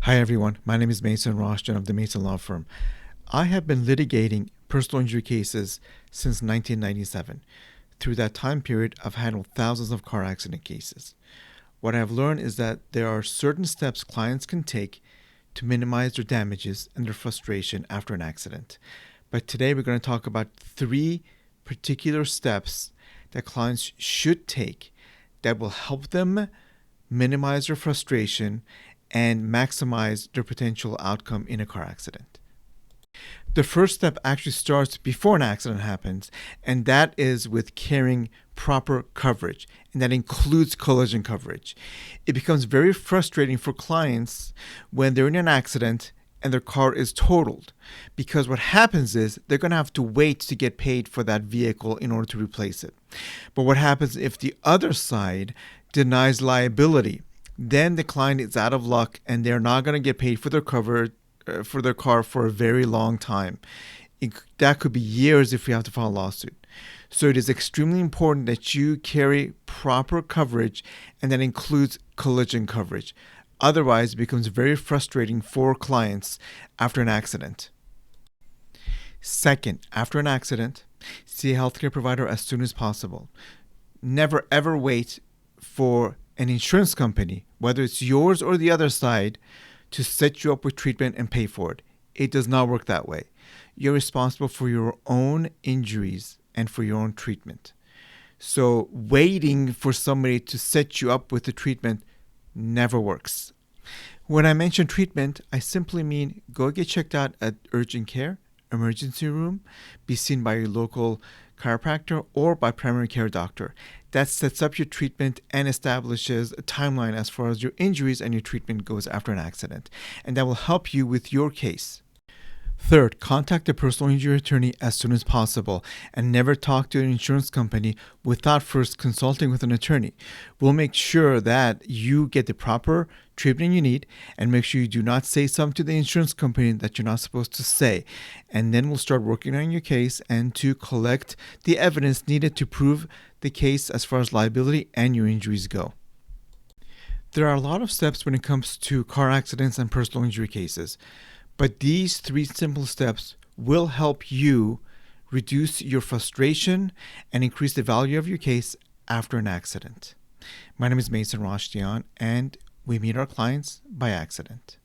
Hi everyone, my name is Mason Rashtian of the Mason Law Firm. I have been litigating personal injury cases since 1997. Through that time period, I've handled thousands of car accident cases. What I've learned is that there are certain steps clients can take to minimize their damages and their frustration after an accident. But today we're going to talk about 3 particular steps that clients should take that will help them minimize their frustration and maximize their potential outcome in a car accident. The first step actually starts before an accident happens, and that is with carrying proper coverage, and that includes collision coverage. It becomes very frustrating for clients when they're in an accident and their car is totaled, because what happens is they're going to have to wait to get paid for that vehicle in order to replace it. But what happens if the other side denies liability? Then the client is out of luck and they're not going to get paid for their for their car for a very long time. That could be years if we have to file a lawsuit. So it is extremely important that you carry proper coverage, and that includes collision coverage. Otherwise, it becomes very frustrating for clients after an accident. Second, after an accident, see a healthcare provider as soon as possible. Never ever wait for an insurance company, whether it's yours or the other side, to set you up with treatment and pay for it. It does not work that way. You're responsible for your own injuries and for your own treatment. So waiting for somebody to set you up with the treatment never works. When I mention treatment, I simply mean go get checked out at urgent care, emergency room, be seen by your local chiropractor or by primary care doctor. That sets up your treatment and establishes a timeline as far as your injuries and your treatment goes after an accident. And that will help you with your case. Third, contact a personal injury attorney as soon as possible, and never talk to an insurance company without first consulting with an attorney. We'll make sure that you get the proper treatment you need, and make sure you do not say something to the insurance company that you're not supposed to say. And then we'll start working on your case and to collect the evidence needed to prove the case as far as liability and your injuries go. There are a lot of steps when it comes to car accidents and personal injury cases. But these 3 simple steps will help you reduce your frustration and increase the value of your case after an accident. My name is Mason Rashtian, and we meet our clients by accident.